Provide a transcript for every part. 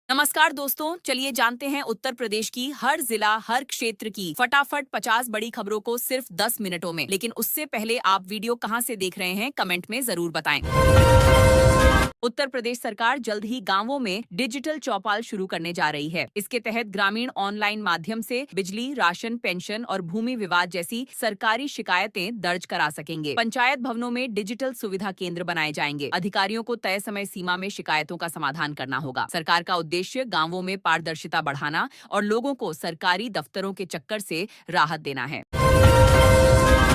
नमस्कार दोस्तों, चलिए जानते हैं उत्तर प्रदेश की हर जिला हर क्षेत्र की फटाफट 50 बड़ी खबरों को सिर्फ 10 मिनटों में। लेकिन उससे पहले आप वीडियो कहां से देख रहे हैं कमेंट में जरूर बताएं। उत्तर प्रदेश सरकार जल्द ही गांवों में डिजिटल चौपाल शुरू करने जा रही है। इसके तहत ग्रामीण ऑनलाइन माध्यम से बिजली, राशन, पेंशन और भूमि विवाद जैसी सरकारी शिकायतें दर्ज करा सकेंगे। पंचायत भवनों में डिजिटल सुविधा केंद्र बनाए जाएंगे। अधिकारियों को तय समय सीमा में शिकायतों का समाधान करना होगा। सरकार का उद्देश्य गांवों में पारदर्शिता बढ़ाना और लोगों को सरकारी दफ्तरों के चक्कर से राहत देना है।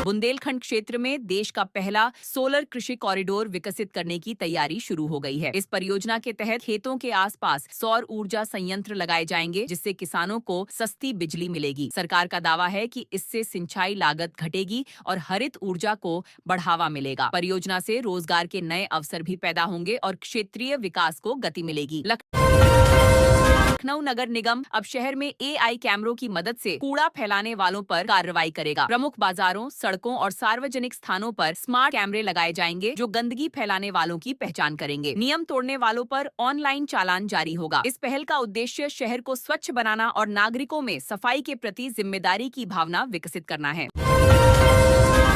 बुंदेलखंड क्षेत्र में देश का पहला सोलर कृषि कॉरिडोर विकसित करने की तैयारी शुरू हो गई है। इस परियोजना के तहत खेतों के आसपास सौर ऊर्जा संयंत्र लगाए जाएंगे, जिससे किसानों को सस्ती बिजली मिलेगी। सरकार का दावा है कि इससे सिंचाई लागत घटेगी और हरित ऊर्जा को बढ़ावा मिलेगा। परियोजना से रोजगार के नए अवसर भी पैदा होंगे और क्षेत्रीय विकास को गति मिलेगी। लखनऊ नगर निगम अब शहर में AI कैमरों की मदद से कूड़ा फैलाने वालों पर कार्रवाई करेगा। प्रमुख बाजारों, सड़कों और सार्वजनिक स्थानों पर स्मार्ट कैमरे लगाए जाएंगे, जो गंदगी फैलाने वालों की पहचान करेंगे। नियम तोड़ने वालों पर ऑनलाइन चालान जारी होगा। इस पहल का उद्देश्य शहर को स्वच्छ बनाना और नागरिकों में सफाई के प्रति जिम्मेदारी की भावना विकसित करना है।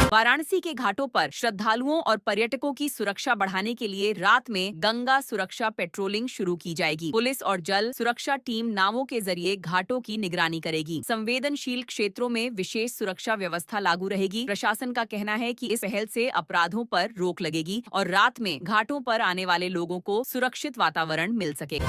वाराणसी के घाटों पर श्रद्धालुओं और पर्यटकों की सुरक्षा बढ़ाने के लिए रात में गंगा सुरक्षा पेट्रोलिंग शुरू की जाएगी। पुलिस और जल सुरक्षा टीम नावों के जरिए घाटों की निगरानी करेगी। संवेदनशील क्षेत्रों में विशेष सुरक्षा व्यवस्था लागू रहेगी। प्रशासन का कहना है कि इस पहल से अपराधों पर रोक लगेगी और रात में घाटों पर आने वाले लोगों को सुरक्षित वातावरण मिल सकेगा।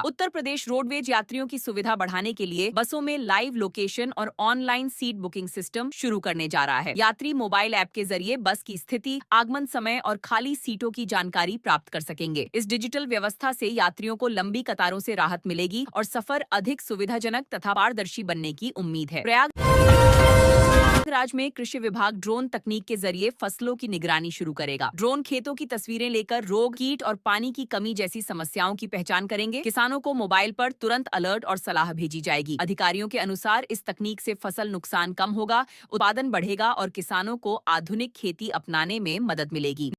उत्तर प्रदेश रोडवेज यात्रियों की सुविधा बढ़ाने के लिए बसों में लाइव लोकेशन और ऑनलाइन सीट बुकिंग सिस्टम शुरू करने जा रहा है। यात्री मोबाइल ऐप के जरिए बस की स्थिति, आगमन समय और खाली सीटों की जानकारी प्राप्त कर सकेंगे। इस डिजिटल व्यवस्था से यात्रियों को लंबी कतारों से राहत मिलेगी और सफर अधिक सुविधाजनक तथा पारदर्शी बनने की उम्मीद है। प्रयागराज में कृषि विभाग ड्रोन तकनीक के जरिए फसलों की निगरानी शुरू करेगा। ड्रोन खेतों की तस्वीरें लेकर रोग, कीट और पानी की कमी जैसी समस्याओं की पहचान करेंगे। किसानों को मोबाइल पर तुरंत अलर्ट और सलाह भेजी जाएगी। अधिकारियों के अनुसार इस तकनीक से फसल नुकसान कम होगा, उत्पादन बढ़ेगा और किसानों को आधुनिक खेती अपनाने में मदद मिलेगी।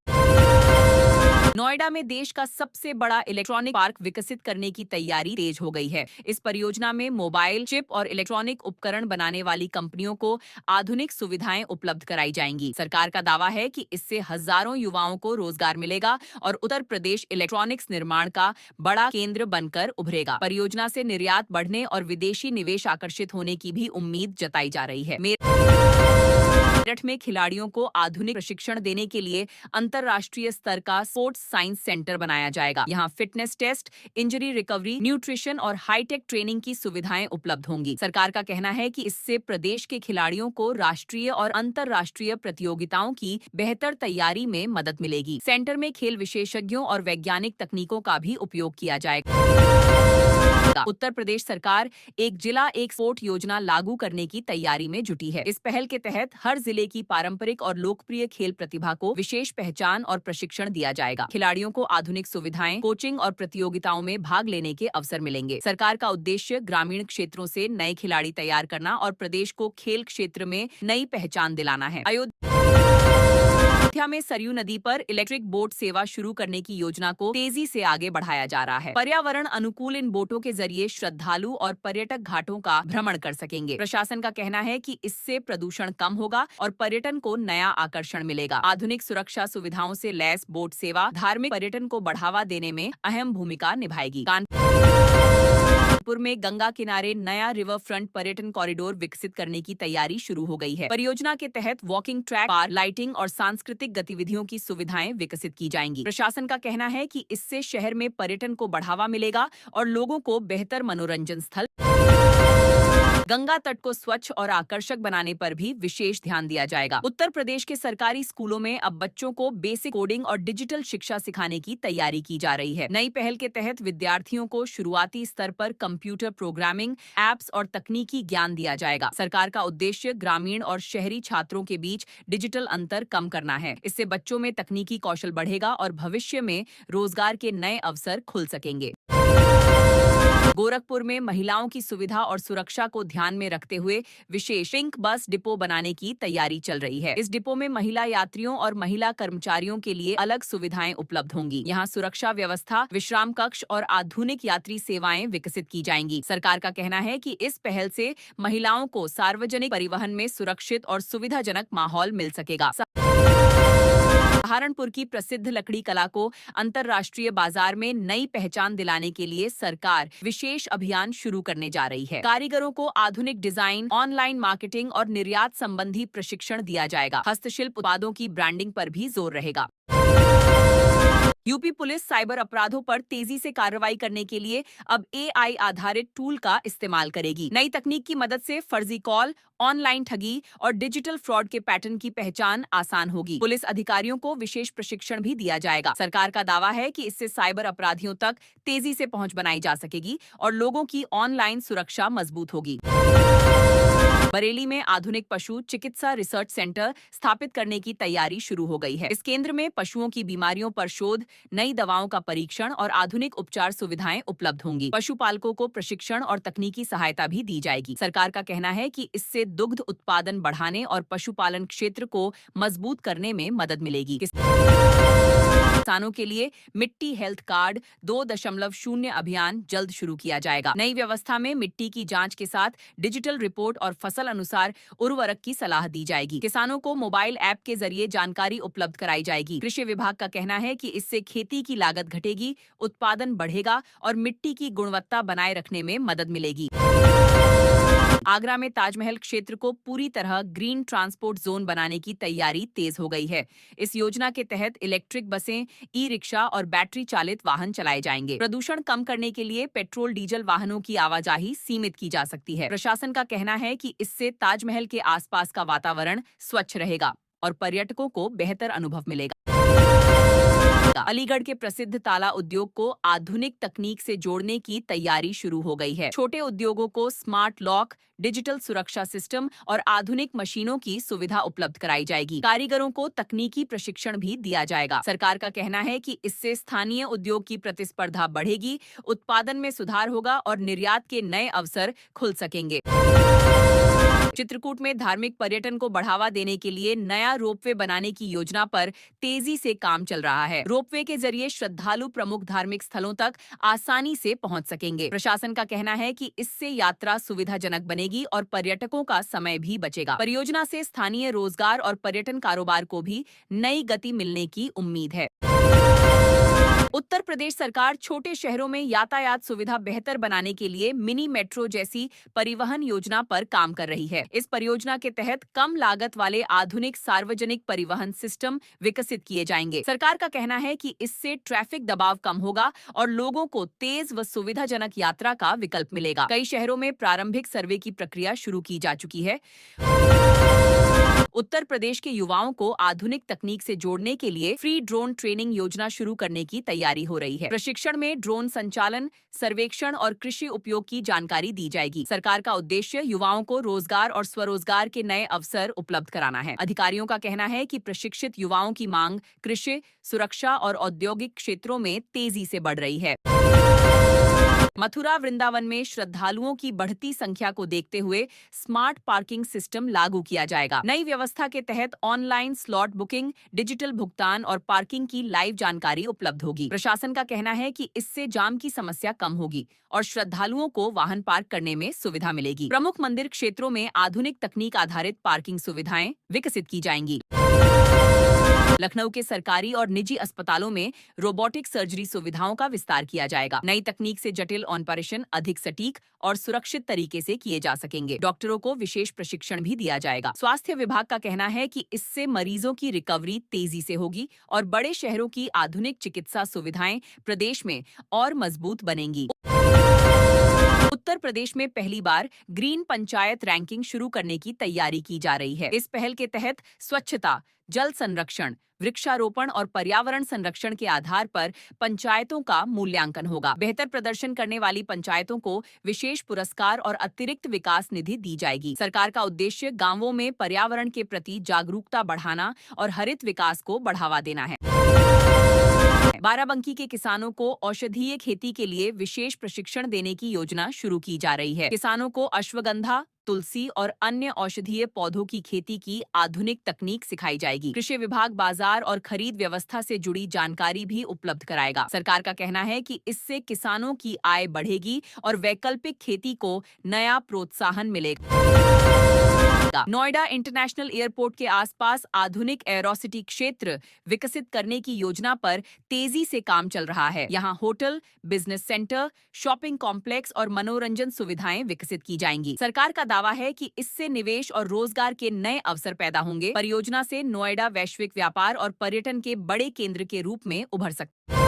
नोएडा में देश का सबसे बड़ा इलेक्ट्रॉनिक पार्क विकसित करने की तैयारी तेज हो गई है। इस परियोजना में मोबाइल, चिप और इलेक्ट्रॉनिक उपकरण बनाने वाली कंपनियों को आधुनिक सुविधाएं उपलब्ध कराई जाएंगी। सरकार का दावा है कि इससे हजारों युवाओं को रोजगार मिलेगा और उत्तर प्रदेश इलेक्ट्रॉनिक्स निर्माण का बड़ा केंद्र बनकर उभरेगा। परियोजना से निर्यात बढ़ने और विदेशी निवेश आकर्षित होने की भी उम्मीद जताई जा रही है। मेरठ में खिलाड़ियों को आधुनिक प्रशिक्षण देने के लिए अंतर्राष्ट्रीय स्तर का स्पोर्ट्स साइंस सेंटर बनाया जाएगा। यहाँ fitness test, injury recovery, nutrition और हाईटेक ट्रेनिंग की सुविधाएं उपलब्ध होंगी। सरकार का कहना है कि इससे प्रदेश के खिलाड़ियों को राष्ट्रीय और अंतर्राष्ट्रीय प्रतियोगिताओं की बेहतर तैयारी में मदद मिलेगी। सेंटर में खेल विशेषज्ञों और वैज्ञानिक तकनीकों का भी उपयोग किया जाएगा। उत्तर प्रदेश सरकार एक जिला एक स्पोर्ट योजना लागू करने की तैयारी में जुटी है। इस पहल के तहत हर जिले की पारंपरिक और लोकप्रिय खेल प्रतिभा को विशेष पहचान और प्रशिक्षण दिया जाएगा। खिलाड़ियों को आधुनिक सुविधाएं, कोचिंग और प्रतियोगिताओं में भाग लेने के अवसर मिलेंगे। सरकार का उद्देश्य ग्रामीण क्षेत्रों से नए खिलाड़ी तैयार करना और प्रदेश को खेल क्षेत्र में नई पहचान दिलाना है। अयोध्या में सरयू नदी पर इलेक्ट्रिक बोट सेवा शुरू करने की योजना को तेजी से आगे बढ़ाया जा रहा है। पर्यावरण अनुकूल इन बोटों के जरिए श्रद्धालु और पर्यटक घाटों का भ्रमण कर सकेंगे। प्रशासन का कहना है कि इससे प्रदूषण कम होगा और पर्यटन को नया आकर्षण मिलेगा। आधुनिक सुरक्षा सुविधाओं से लैस बोट सेवा धार्मिक पर्यटन को बढ़ावा देने में अहम भूमिका निभाएगी। कानपुर में गंगा किनारे नया रिवर फ्रंट पर्यटन कॉरिडोर विकसित करने की तैयारी शुरू हो गई है। परियोजना के तहत वॉकिंग ट्रैक, पार्क, लाइटिंग और सांस्कृतिक गतिविधियों की सुविधाएं विकसित की जाएंगी। प्रशासन का कहना है कि इससे शहर में पर्यटन को बढ़ावा मिलेगा और लोगों को बेहतर मनोरंजन स्थल गंगा तट को स्वच्छ और आकर्षक बनाने पर भी विशेष ध्यान दिया जाएगा। उत्तर प्रदेश के सरकारी स्कूलों में अब बच्चों को बेसिक कोडिंग और डिजिटल शिक्षा सिखाने की तैयारी की जा रही है। नई पहल के तहत विद्यार्थियों को शुरुआती स्तर पर कंप्यूटर प्रोग्रामिंग, एप्स और तकनीकी ज्ञान दिया जाएगा। सरकार का उद्देश्य ग्रामीण और शहरी छात्रों के बीच डिजिटल अंतर कम करना है। इससे बच्चों में तकनीकी कौशल बढ़ेगा और भविष्य में रोजगार के नए अवसर खुल सकेंगे। गोरखपुर में महिलाओं की सुविधा और सुरक्षा को ध्यान में रखते हुए विशेष पिंक बस डिपो बनाने की तैयारी चल रही है। इस डिपो में महिला यात्रियों और महिला कर्मचारियों के लिए अलग सुविधाएं उपलब्ध होंगी। यहाँ सुरक्षा व्यवस्था, विश्राम कक्ष और आधुनिक यात्री सेवाएं विकसित की जाएंगी। सरकार का कहना है कि इस पहल से महिलाओं को सार्वजनिक परिवहन में सुरक्षित और सुविधाजनक माहौल मिल सकेगा। सहारनपुर की प्रसिद्ध लकड़ी कला को अंतर्राष्ट्रीय बाजार में नई पहचान दिलाने के लिए सरकार विशेष अभियान शुरू करने जा रही है। कारीगरों को आधुनिक डिजाइन, ऑनलाइन मार्केटिंग और निर्यात संबंधी प्रशिक्षण दिया जाएगा। हस्तशिल्प उत्पादों की ब्रांडिंग पर भी जोर रहेगा। यूपी पुलिस साइबर अपराधों पर तेजी से कार्रवाई करने के लिए अब AI आधारित टूल का इस्तेमाल करेगी। नई तकनीक की मदद से फर्जी कॉल, ऑनलाइन ठगी और डिजिटल फ्रॉड के पैटर्न की पहचान आसान होगी। पुलिस अधिकारियों को विशेष प्रशिक्षण भी दिया जाएगा। सरकार का दावा है कि इससे साइबर अपराधियों तक तेजी से पहुंच बनाई जा सकेगी और लोगों की ऑनलाइन सुरक्षा मजबूत होगी। बरेली में आधुनिक पशु चिकित्सा रिसर्च सेंटर स्थापित करने की तैयारी शुरू हो गई है। इस केंद्र में पशुओं की बीमारियों पर शोध, नई दवाओं का परीक्षण और आधुनिक उपचार सुविधाएं उपलब्ध होंगी। पशुपालकों को प्रशिक्षण और तकनीकी सहायता भी दी जाएगी। सरकार का कहना है कि इससे दुग्ध उत्पादन बढ़ाने और पशुपालन क्षेत्र को मजबूत करने में मदद मिलेगी। किसानों के लिए मिट्टी हेल्थ कार्ड 2.0 अभियान जल्द शुरू किया जाएगा। नई व्यवस्था में मिट्टी की जांच के साथ डिजिटल रिपोर्ट और फसल अनुसार उर्वरक की सलाह दी जाएगी। किसानों को मोबाइल ऐप के जरिए जानकारी उपलब्ध कराई जाएगी। कृषि विभाग का कहना है कि इससे खेती की लागत घटेगी, उत्पादन बढ़ेगा और मिट्टी की गुणवत्ता बनाए रखने में मदद मिलेगी। आगरा में ताजमहल क्षेत्र को पूरी तरह ग्रीन ट्रांसपोर्ट जोन बनाने की तैयारी तेज हो गई है। इस योजना के तहत इलेक्ट्रिक बसें, ई-रिक्शा और बैटरी चालित वाहन चलाए जाएंगे। प्रदूषण कम करने के लिए पेट्रोल डीजल वाहनों की आवाजाही सीमित की जा सकती है। प्रशासन का कहना है कि इससे ताजमहल के आसपास का वातावरण स्वच्छ रहेगा और पर्यटकों को बेहतर अनुभव मिलेगा। अलीगढ़ के प्रसिद्ध ताला उद्योग को आधुनिक तकनीक से जोड़ने की तैयारी शुरू हो गई है। छोटे उद्योगों को स्मार्ट लॉक, डिजिटल सुरक्षा सिस्टम और आधुनिक मशीनों की सुविधा उपलब्ध कराई जाएगी। कारीगरों को तकनीकी प्रशिक्षण भी दिया जाएगा। सरकार का कहना है कि इससे स्थानीय उद्योग की प्रतिस्पर्धा बढ़ेगी, उत्पादन में सुधार होगा और निर्यात के नए अवसर खुल सकेंगे। चित्रकूट में धार्मिक पर्यटन को बढ़ावा देने के लिए नया रोपवे बनाने की योजना पर तेजी से काम चल रहा है। रोपवे के जरिए श्रद्धालु प्रमुख धार्मिक स्थलों तक आसानी से पहुंच सकेंगे। प्रशासन का कहना है कि इससे यात्रा सुविधाजनक बनेगी और पर्यटकों का समय भी बचेगा। परियोजना से स्थानीय रोजगार और पर्यटन कारोबार को भी नई गति मिलने की उम्मीद है। उत्तर प्रदेश सरकार छोटे शहरों में यातायात सुविधा बेहतर बनाने के लिए मिनी मेट्रो जैसी परिवहन योजना पर काम कर रही है। इस परियोजना के तहत कम लागत वाले आधुनिक सार्वजनिक परिवहन सिस्टम विकसित किए जाएंगे। सरकार का कहना है कि इससे ट्रैफिक दबाव कम होगा और लोगों को तेज व सुविधाजनक यात्रा का विकल्प मिलेगा। कई शहरों में प्रारंभिक सर्वे की प्रक्रिया शुरू की जा चुकी है। उत्तर प्रदेश के युवाओं को आधुनिक तकनीक से जोड़ने के लिए फ्री ड्रोन ट्रेनिंग योजना शुरू करने की तैयारी हो रही है। प्रशिक्षण में ड्रोन संचालन, सर्वेक्षण और कृषि उपयोग की जानकारी दी जाएगी। सरकार का उद्देश्य युवाओं को रोजगार और स्वरोजगार के नए अवसर उपलब्ध कराना है। अधिकारियों का कहना है कि प्रशिक्षित युवाओं की मांग कृषि, सुरक्षा और औद्योगिक क्षेत्रों में तेजी से बढ़ रही है। मथुरा वृंदावन में श्रद्धालुओं की बढ़ती संख्या को देखते हुए स्मार्ट पार्किंग सिस्टम लागू किया जाएगा। नई व्यवस्था के तहत ऑनलाइन स्लॉट बुकिंग, डिजिटल भुगतान और पार्किंग की लाइव जानकारी उपलब्ध होगी। प्रशासन का कहना है कि इससे जाम की समस्या कम होगी और श्रद्धालुओं को वाहन पार्क करने में सुविधा मिलेगी। प्रमुख मंदिर क्षेत्रों में आधुनिक तकनीक आधारित पार्किंग सुविधाएं विकसित की जाएंगी। लखनऊ के सरकारी और निजी अस्पतालों में रोबोटिक सर्जरी सुविधाओं का विस्तार किया जाएगा। नई तकनीक से जटिल ऑपरेशन अधिक सटीक और सुरक्षित तरीके से किए जा सकेंगे। डॉक्टरों को विशेष प्रशिक्षण भी दिया जाएगा। स्वास्थ्य विभाग का कहना है कि इससे मरीजों की रिकवरी तेजी से होगी और बड़े शहरों की आधुनिक चिकित्सा सुविधाएं प्रदेश में और मजबूत बनेंगी। उत्तर प्रदेश में पहली बार ग्रीन पंचायत रैंकिंग शुरू करने की तैयारी की जा रही है। इस पहल के तहत स्वच्छता, जल संरक्षण, वृक्षारोपण और पर्यावरण संरक्षण के आधार पर पंचायतों का मूल्यांकन होगा। बेहतर प्रदर्शन करने वाली पंचायतों को विशेष पुरस्कार और अतिरिक्त विकास निधि दी जाएगी। सरकार का उद्देश्य गांवों में पर्यावरण के प्रति जागरूकता बढ़ाना और हरित विकास को बढ़ावा देना है। बाराबंकी के किसानों को औषधीय खेती के लिए विशेष प्रशिक्षण देने की योजना शुरू की जा रही है। किसानों को अश्वगंधा, तुलसी और अन्य औषधीय पौधों की खेती की आधुनिक तकनीक सिखाई जाएगी। कृषि विभाग बाजार और खरीद व्यवस्था से जुड़ी जानकारी भी उपलब्ध कराएगा। सरकार का कहना है कि इससे किसानों की आय बढ़ेगी और वैकल्पिक खेती को नया प्रोत्साहन मिलेगा। नोएडा इंटरनेशनल एयरपोर्ट के आसपास आधुनिक एरोसिटी क्षेत्र विकसित करने की योजना पर तेजी से काम चल रहा है। यहाँ hotel, business centre, shopping complex और मनोरंजन सुविधाएं विकसित की जाएंगी। सरकार का दावा है कि इससे निवेश और रोजगार के नए अवसर पैदा होंगे। परियोजना से नोएडा वैश्विक व्यापार और पर्यटन के बड़े केंद्र के रूप में उभर सकता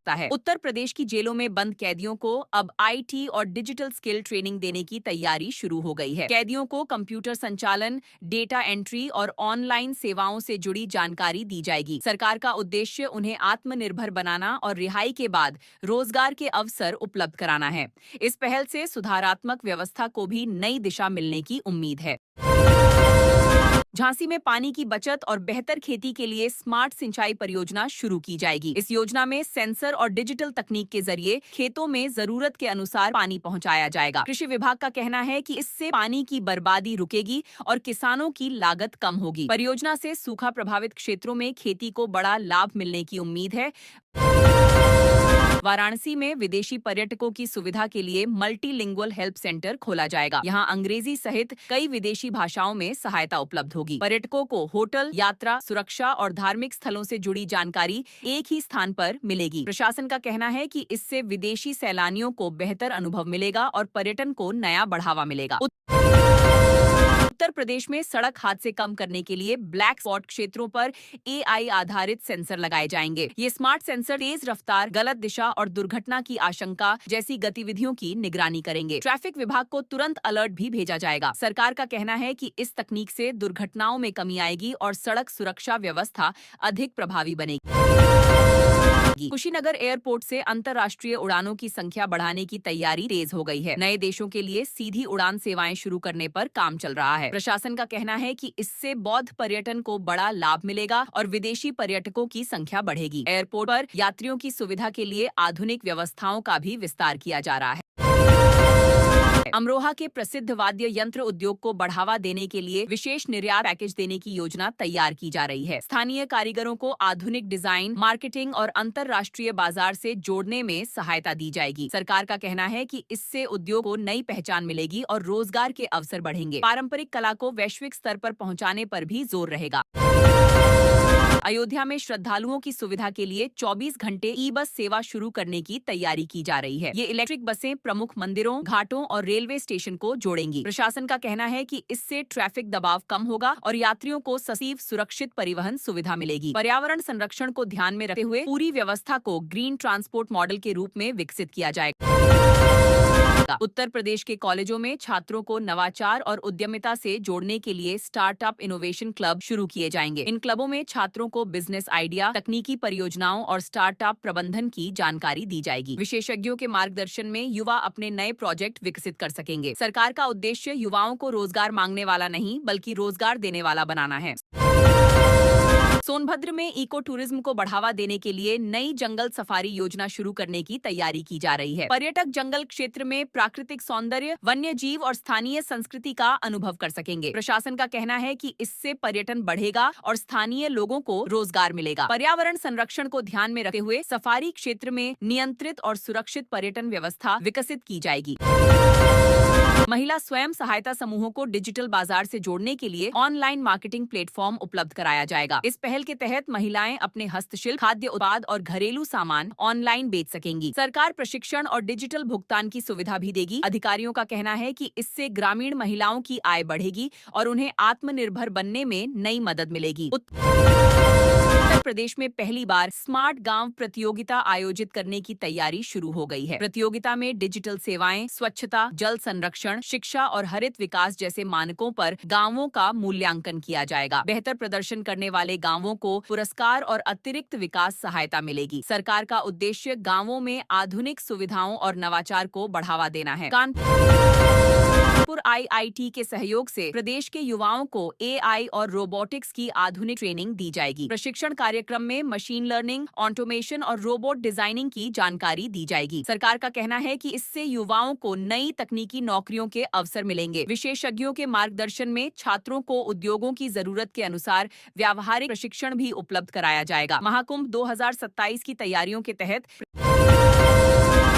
है। उत्तर प्रदेश की जेलों में बंद कैदियों को अब आईटी और डिजिटल स्किल ट्रेनिंग देने की तैयारी शुरू हो गई है। कैदियों को कंप्यूटर संचालन, डेटा एंट्री और ऑनलाइन सेवाओं से जुड़ी जानकारी दी जाएगी। सरकार का उद्देश्य उन्हें आत्मनिर्भर बनाना और रिहाई के बाद रोजगार के अवसर उपलब्ध कराना है। इस पहल से सुधारात्मक व्यवस्था को भी नई दिशा मिलने की उम्मीद है। झांसी में पानी की बचत और बेहतर खेती के लिए स्मार्ट सिंचाई परियोजना शुरू की जाएगी। इस योजना में सेंसर और डिजिटल तकनीक के जरिए खेतों में जरूरत के अनुसार पानी पहुंचाया जाएगा। कृषि विभाग का कहना है कि इससे पानी की बर्बादी रुकेगी और किसानों की लागत कम होगी। परियोजना से सूखा प्रभावित क्षेत्रों में खेती को बड़ा लाभ मिलने की उम्मीद है। वाराणसी में विदेशी पर्यटकों की सुविधा के लिए मल्टीलिंगुअल हेल्प सेंटर खोला जाएगा। यहाँ अंग्रेजी सहित कई विदेशी भाषाओं में सहायता उपलब्ध होगी। पर्यटकों को होटल, यात्रा, सुरक्षा और धार्मिक स्थलों से जुड़ी जानकारी एक ही स्थान पर मिलेगी। प्रशासन का कहना है कि इससे विदेशी सैलानियों को बेहतर अनुभव मिलेगा और पर्यटन को नया बढ़ावा मिलेगा। उत्तर प्रदेश में सड़क हादसे कम करने के लिए ब्लैक स्पॉट क्षेत्रों पर एआई आधारित सेंसर लगाए जाएंगे। ये स्मार्ट सेंसर तेज रफ्तार, गलत दिशा और दुर्घटना की आशंका जैसी गतिविधियों की निगरानी करेंगे। ट्रैफिक विभाग को तुरंत अलर्ट भी भेजा जाएगा। सरकार का कहना है कि इस तकनीक से दुर्घटनाओं में कमी आएगी और सड़क सुरक्षा व्यवस्था अधिक प्रभावी बनेगी। कुशीनगर एयरपोर्ट से अंतर्राष्ट्रीय उड़ानों की संख्या बढ़ाने की तैयारी तेज हो गई है। नए देशों के लिए सीधी उड़ान सेवाएं शुरू करने पर काम चल रहा है। प्रशासन का कहना है कि इससे बौद्ध पर्यटन को बड़ा लाभ मिलेगा और विदेशी पर्यटकों की संख्या बढ़ेगी। एयरपोर्ट पर यात्रियों की सुविधा के लिए आधुनिक व्यवस्थाओं का भी विस्तार किया जा रहा है। अमरोहा के प्रसिद्ध वाद्य यंत्र उद्योग को बढ़ावा देने के लिए विशेष निर्यात पैकेज देने की योजना तैयार की जा रही है। स्थानीय कारीगरों को आधुनिक डिजाइन, मार्केटिंग और अंतर्राष्ट्रीय बाजार से जोड़ने में सहायता दी जाएगी। सरकार का कहना है कि इससे उद्योग को नई पहचान मिलेगी और रोजगार के अवसर बढ़ेंगे। पारंपरिक कला को वैश्विक स्तर पर पहुंचाने पर भी जोर रहेगा। अयोध्या में श्रद्धालुओं की सुविधा के लिए 24 घंटे ई बस सेवा शुरू करने की तैयारी की जा रही है। ये इलेक्ट्रिक बसें प्रमुख मंदिरों, घाटों और रेलवे स्टेशन को जोड़ेंगी। प्रशासन का कहना है कि इससे ट्रैफिक दबाव कम होगा और यात्रियों को सजीव सुरक्षित परिवहन सुविधा मिलेगी। पर्यावरण संरक्षण को ध्यान में रखते हुए पूरी व्यवस्था को ग्रीन ट्रांसपोर्ट मॉडल के रूप में विकसित किया जाएगा। उत्तर प्रदेश के कॉलेजों में छात्रों को नवाचार और उद्यमिता से जोड़ने के लिए स्टार्टअप इनोवेशन क्लब शुरू किए जाएंगे। इन क्लबों में छात्रों को बिजनेस आइडिया, तकनीकी परियोजनाओं और स्टार्टअप प्रबंधन की जानकारी दी जाएगी। विशेषज्ञों के मार्गदर्शन में युवा अपने नए प्रोजेक्ट विकसित कर सकेंगे। सरकार का उद्देश्य युवाओं को रोजगार मांगने वाला नहीं बल्कि रोजगार देने वाला बनाना है। सोनभद्र में इको टूरिज्म को बढ़ावा देने के लिए नई जंगल सफारी योजना शुरू करने की तैयारी की जा रही है। पर्यटक जंगल क्षेत्र में प्राकृतिक सौंदर्य, वन्य जीव और स्थानीय संस्कृति का अनुभव कर सकेंगे। प्रशासन का कहना है कि इससे पर्यटन बढ़ेगा और स्थानीय लोगों को रोजगार मिलेगा। पर्यावरण संरक्षण को ध्यान में रखते हुए सफारी क्षेत्र में नियंत्रित और सुरक्षित पर्यटन व्यवस्था विकसित की जाएगी। महिला स्वयं सहायता समूहों को डिजिटल बाजार से जोड़ने के लिए ऑनलाइन मार्केटिंग प्लेटफॉर्म उपलब्ध कराया जाएगा। इस पहल के तहत महिलाएं अपने हस्तशिल्प, खाद्य उत्पाद और घरेलू सामान ऑनलाइन बेच सकेंगी। सरकार प्रशिक्षण और डिजिटल भुगतान की सुविधा भी देगी। अधिकारियों का कहना है कि इससे ग्रामीण महिलाओं की आय बढ़ेगी और उन्हें आत्मनिर्भर बनने में नई मदद मिलेगी। उत्तर प्रदेश में पहली बार स्मार्ट गांव प्रतियोगिता आयोजित करने की तैयारी शुरू हो गई है। प्रतियोगिता में डिजिटल सेवाएं, स्वच्छता, जल संरक्षण, शिक्षा और हरित विकास जैसे मानकों पर गांवों का मूल्यांकन किया जाएगा। बेहतर प्रदर्शन करने वाले गांवों को पुरस्कार और अतिरिक्त विकास सहायता मिलेगी। सरकार का उद्देश्य गांवों में आधुनिक सुविधाओं और नवाचार को बढ़ावा देना है। आईआईटी के सहयोग से प्रदेश के युवाओं को एआई और रोबोटिक्स की आधुनिक ट्रेनिंग दी जाएगी। प्रशिक्षण कार्यक्रम में मशीन लर्निंग, ऑटोमेशन और रोबोट डिजाइनिंग की जानकारी दी जाएगी। सरकार का कहना है कि इससे युवाओं को नई तकनीकी नौकरियों के अवसर मिलेंगे। विशेषज्ञों के मार्गदर्शन में छात्रों को उद्योगों की जरूरत के अनुसार व्यावहारिक प्रशिक्षण भी उपलब्ध कराया जाएगा। महाकुंभ 2027 की तैयारियों के तहत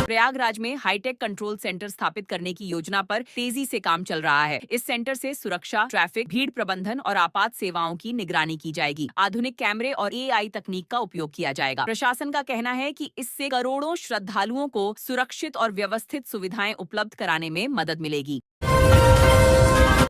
प्रयागराज में हाईटेक कंट्रोल सेंटर स्थापित करने की योजना पर तेजी से काम चल रहा है। इस सेंटर से सुरक्षा, ट्रैफिक, भीड़ प्रबंधन और आपात सेवाओं की निगरानी की जाएगी। आधुनिक कैमरे और एआई तकनीक का उपयोग किया जाएगा। प्रशासन का कहना है कि इससे करोड़ों श्रद्धालुओं को सुरक्षित और व्यवस्थित सुविधाएं उपलब्ध कराने में मदद मिलेगी।